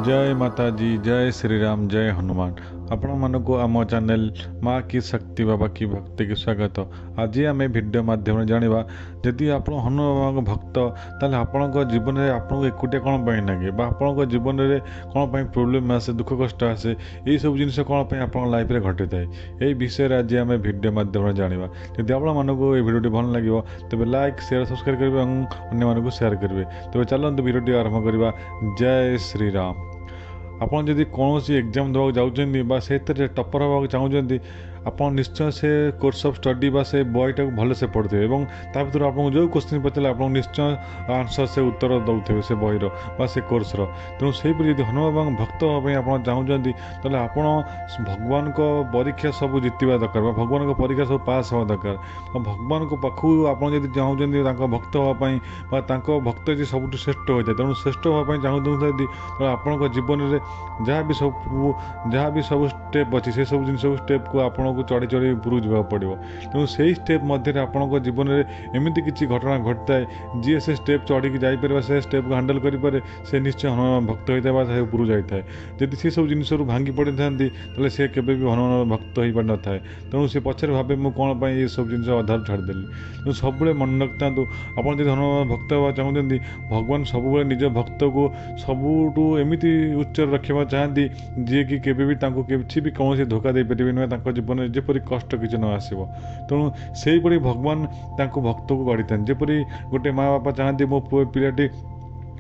जय माता जी जय श्री राम जय हनुमान। आपण मानक आम चैनल माँ की शक्ति बाबा की भक्ति की स्वागत। आज आम भिडियो माध्यम जाना जदि आप हनुमान भक्त ताले आपण जीवन में आपको एकुटिया कौन पर लगे आपण जीवन में कौन पर प्रोब्लेम आसे दुख कष्ट आसे यही सब जिन कौन पर आप लाइफ में घटी थाए यही विषय में आज आम भिडियो माध्यम जाना। जदि आपको ये भिडियो भल लगे तेज लाइक शेयर सब्सक्राइब करेंगे और अन्य शेयर करेंगे। तेज चलते भिडियो आरंभ करवा। जय श्री राम। आपन जदि कौन एग्जाम देवाक जाऊँ से टपर होगा चाहते आप निश्चय से कोर्स ऑफ स्टडी बा से बईटा भल से पढ़ुथे और ता भर आपको जो क्वेश्चन पचारे आप निश्चय आंसर से उत्तर दौथे से बईर बा से कोर्स तेणु से जब हनुमान बाबा भक्त होगा आप चाहते तेल आप भगवान को परीक्षा सब जितवा दरकार भगवान को परीक्षा सब पास हवा दरकार भगवान को पाखु आप चाहते भक्त हाँपाई भक्त जी सब श्रेष्ठ होता है तेणु श्रेष्ठ हाँपाई चाहते आपण जीवन में जहाँ भी सब स्टेप अच्छी से सब जिन स्टेप को आप चढ़ी चढ़ी उपरू जा पड़ो तेणु से स्टेप मध्य आपण जीवन में एमती किसी घटना घटता है जी से स्टेप चढ़ी जापर से स्टेप को हैंडल करें से निश्चय हनुमान भक्त होता है से उपरू जाए जदि से सब जिन भांगी पड़ी था सी के हनुमान भक्त हो पार न था तेणु से पचर भावे मुझे कौन पर ये सब जिन अधार छाड़देली तेणु सब मन रखता आप हनुमान भक्त हवा चाहते भगवान सब निज भक्त को सबुठ एमती उच्च रखा चाहती जी कि किसी भी कौन धोखा दे पारे जीवन में जपरी कष्ट किसी न आसो तेणु से भगवान भक्त को गढ़ी था जपरी गोटे माँ बापा चाहती मो पुओ पिलाटी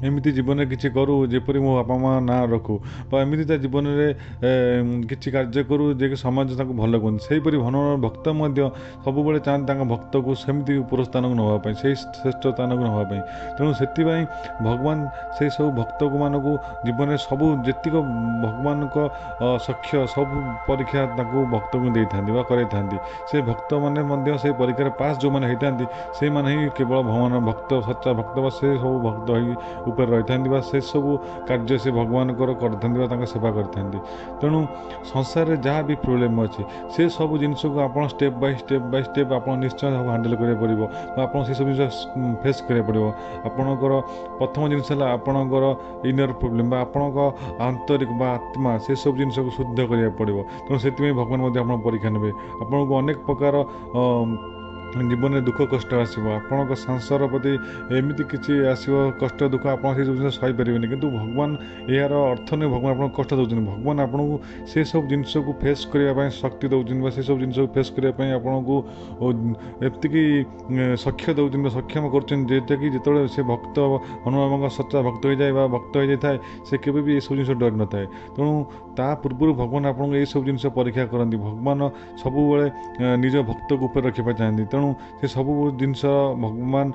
एमती जीवन में किसी करूँ जपरी मो बापा माँ ना रखू एमती जीवन में किसी कार्य करूँ जे समाज भल कहते से हनुमान भक्त सब चाहते भक्त को सेमती उपर स्थान को नापी से श्रेष्ठ स्थान को नापी तेणु से भगवान से सब भक्त को मानक जीवन में सब जीक भगवान को सख्य सब परीक्षा भक्त को दे था से भक्त मैंने से परीक्षा पास जो मैंने होता से मैंने ही केवल भगवान भक्त सच्चा भक्त से सब भक्त ऊपर रही था से सब कार्य से भगवान कर सेवा करते तेणु संसार में जहाँ भी प्रोब्लेम अच्छी से सब जिन को आप स्टेप बाय स्टेप आप निश्चय हैंडल करा पड़ो आप से सब जिन फेस करा पड़ो आपणकर प्रथम जिनस आपणकर इनर प्रोब्लेम आपण आंतरिक आत्मा से सब जिन को शुद्ध करा पड़ो तेणु से भगवान आप परीक्षा ने आपन को अनेक प्रकार जीवन में दुख कष्ट आसो आपण संसार प्रति एमती किसी आसो कष्ट दुख आप सही पारे किंतु भगवान यार अर्थ नहीं भगवान आप कष्ट दौरान भगवान आपन को से सब जिन को फेस करने शक्ति दौरान से सब जिन को फेस करने आपन को एमती सख्य दौरान सक्षम कर जो से भक्त हनुमान सच्चा भक्त हो जाए भक्त हो जाए से केवे भी सब जिन डर न था तेणु ता पूर्व भगवान आपको ये सब जिन परीक्षा करती भगवान सब निज भक्त को ऊपर रखा चाहती तेणु से सब जिन भगवान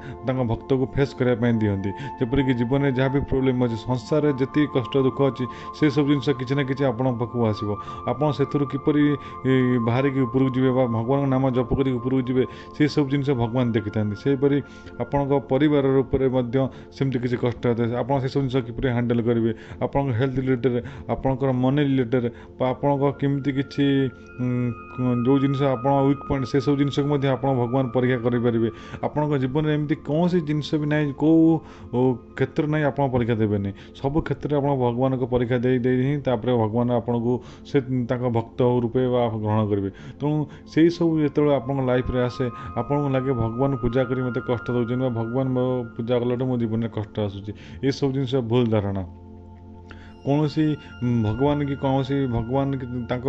भक्त को फेस करने दिखती जपरिक जीवन में जहाँ भी प्रोब्लेम अच्छे संसार में जी कष्ट दुख अच्छी से सब जिन किसी ना कि आपण पाखक आसो आप किपरि बाहर उपरक जी भगवान नाम जप कर उपरक जी से सब जिन भगवान देखी था सेपरी आपण परिवार सेमती किसी कष्ट होता है आप सब जिन किपरि हैंडल करेंगे आप हेल्थ रिलेटेड आपंकर मनी रिलेटेड आपण केमती किसी जो जिन आप वीक पॉइंट से सब जिन को भगवान परीक्षा करेंगे आपण जीवन में एमती कौन सी जिनस भी ना कौ क्षेत्र ना आप परीक्षा देवे सब क्षेत्र में आप भगवान को परीक्षा दे ही भगवान आपन को से भक्त रूपे ग्रहण करेंगे तेणु से सब जो आप लाइफ में आसे आपको लगे भगवान पूजा कर मत कष्ट दौरान भगवान पूजा कला मो जीवन में कष्ट आसूँ ये सब जिन भूल धारणा कौन सी भगवान की कौन सी भगवान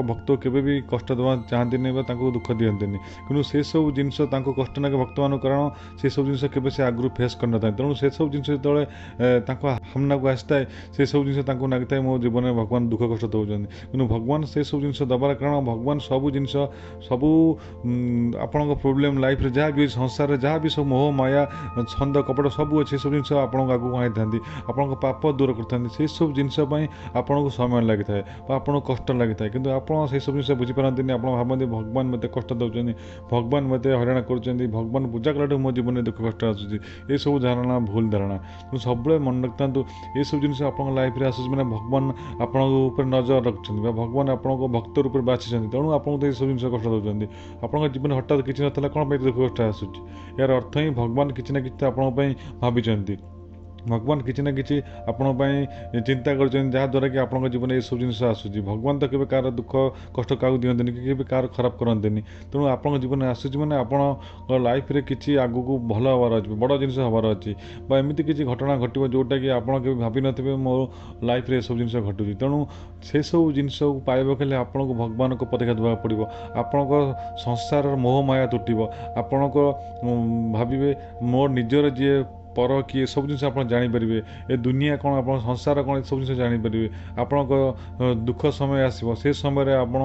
भक्त केवे भी कष्ट देवा चाहती नहीं दुख दिखती कि से सब जिन कष्ट ना भक्त मान कारण से सब जिन के से आगु फेस करना तेणु से सब जिन जो सामना को आसता है से सब जिन लगी है मो जीवन में भगवान दुख कष्ट दौरान कि भगवान से सब जिन दबार कारण भगवान सब जिन सब आपण प्रोब्लेम लाइफ में जहाँ भी संसार जहाँ भी सब मोह माया छंद कपट सब अच्छे सब जिन आपको आगे आई था आपण पाप दूर करते सब जिन आपन को समय लगी था आपन को कष्ट लगी था किंतु आप सब जिन बुझीपारती आप भावती भगवान मत कष्ट दौरान भगवान मत हैरान कर भगवान पूजा कला मो जीवन में दुख कष्ट आसूँ ये सब धारणा भूल धारणा तो सब मन रखता ये सब जिन आप लाइफ में आसूँ मैंने भगवान आप नजर रखते भगवान आपको भक्त रूप में बाछी तेणु आपको सब जिन कष्ट दौरान आप जीवन हठात किसी ना कौन दुख कष्ट आसूँ यार अर्थ ही भगवान किसी ना कि भाई भगवान किसी ना किसी आपण चिंता करद्वारा कि आपण जीवन ये सब जिन आसूँ भगवान तो केवे कार दुख कष्ट क्या दिखते कि कार खराब करते तेणु आप जीवन आसूँ मैंने आप लाइफ रे किसी आगु को भल हबार अच्छे बड़ जिन हबार अच्छी एमती किसी घटना घटो जोटा कि आप भावी नो मो लाइफ रे सब जिन घटुची तेणु से सब जिन पाइबा के आपन को भगवान को परीक्षा देवा पड़ो आपण संसार मोह माया तुटब आपण भावे मोर निजर जी पर किए सब जिन आप जानीपर ए दुनिया कौन आप संसार कौन सब जिन जानीपर आपण दुख समय आसो से समय आपण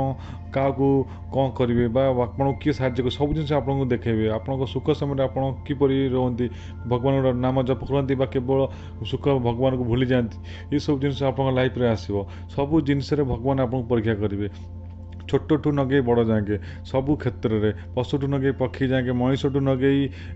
क्या कौन करेंगे आपको किए साहय सब जिन आपको देखेबे आपण सुख समय आप किपर रुहति भगवान नाम जप करती केवल सुख भगवान को भूली जाती ये सब जिन आप लाइफ रे आसो सब जिनस भगवान आपको परीक्षा करेंगे छोटू नगे बड़ जाए सबू क्षेत्र में पशुठू नगे पक्षी जाए मनीषठू नगे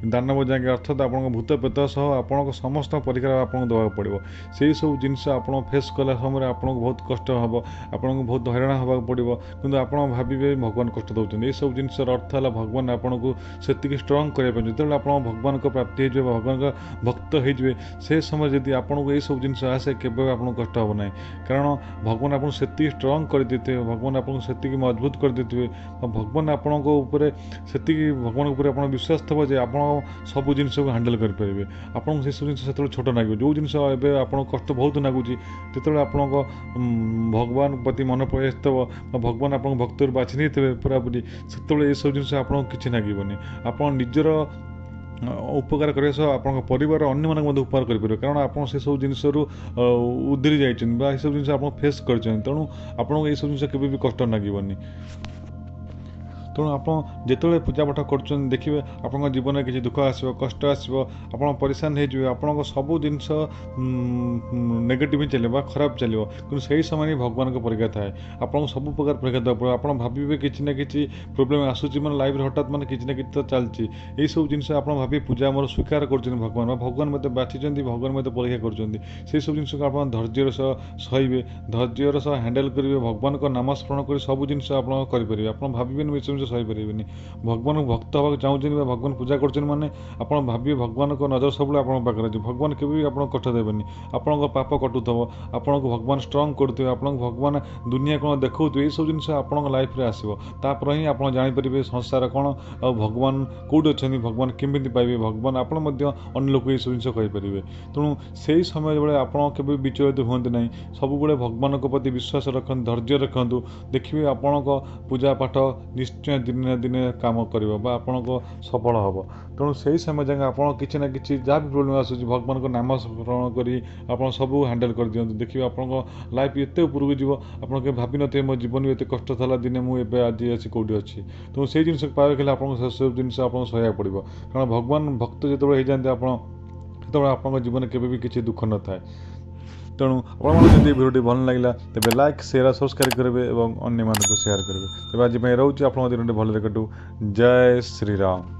दानव जाए अर्थात आप भूत पेत सह आप समस्त परीक्षा आपको देवा पड़ो से सब जिन आप फेस कला समय आपको बहुत कष्ट हम आपको बहुत हैरान होगा पड़ो कि आप भावे भगवान कष्ट दौरान ये सब जिन अर्थ है भगवान आपको से स्ट्रंग करने जो आप भगवान को प्राप्ति हो भगवान का भक्त हो से समय जब आपको ये सब जिन आसे केवे आपको कष्ट हम ना कारण भगवान आपको से स्ट्रंग कर देते भगवान आपको से मजबूत कर देते भगवान आपण से भगवान उपर आप विश्वास थो जे आप सब जिन को हैंडल करेंगे आपको से सब जिन छोट लगे जो जिन आप कष्ट बहुत लगुच जो आप भगवान प्रति मन पड़े भगवान आप भक्त बाछि नहीं पूरापूरी से ये सब जिन आप कि लगे आप निजर उपकार करने सह आप परिवार अन्य मानक उपकार करेंगे कारण आप से सब जिन उद्धरी जाइए सब जिन आप फेस कर तेणु आपको ये सब जिन केवे भी कष्ट लगे तेणु आप जिते पूजा पाठ कर देखिए आप जीवन में किसी दुख आसो कष्ट आसो आप परेशान हो सब जिन नेगेटिव चलो खराब चलो कि सही समय भगवान को परीक्षा थाए आपको सब प्रकार परीक्षा देवा पड़ो आप भावे किसी ना कि प्रोब्लेम आसूँ मैंने लाइफ हठात मैंने किसी ना कि तो चलती यही सब जिन आप भावी पूजा मोर स्वीकार कर भगवान भगवान मत बाछी भगवान मत परीक्षा कर सब जिन को आप धैर्यर सह सहे धैर्यर सह हैंडल करेंगे भगवान को नाम स्मरण कर सब जिन आप करेंगे आप भावे सब सही पारे भगवान भक्त हाँ चाहते भगवान पूजा कर मैंने आप भावे भगवान को नजर सब पाखे भगवान केवे आप कष्ट देवेनि आपण पाप कटुव आपको भगवान स्ट्रंग करुवे आप भगवान दुनिया कौन देखो ये सब जिन आप लाइफ रे आसो तापर ही आप जापर संसार कौन आ भगवान कौटी अच्छा भगवान केमी पाइबे भगवान आप अन्य लोक ये सब जिन कहींपारे तेणु से समय बेले आप विचलित हूँ ना सब भगवान प्रति विश्वास रखु धैर्य रखु देखिए आपण पूजा पाठ निश्चय दिन दिने काम कर आपण को सफल हम तेणु से समय जाए आप किसी ना कि जहाँ भी प्रोब्लेम आसूँ भगवान को नाम स्मरण कर सब हैंडल कर दिखाँ देखिए आप लाइफ एत उपरक जीव आप भावी नो मो जीवन भी एत कष्ट था दिने मुझे आज अच्छी कौटी अच्छी तेणु से जिन पाइबा के लिए सब जिन आप सहया पड़ो कारण भगवान भक्त जो हो जाते आप जीवन के किसी दुख न थाए तेणु आपड़ी भिडियो भल लगे तेज लाइक शेयर सब्सक्राइब करेंगे और अन्य मानक शेयर करेंगे तेज आज रोचे आप दिन भले कटू जय श्री राम।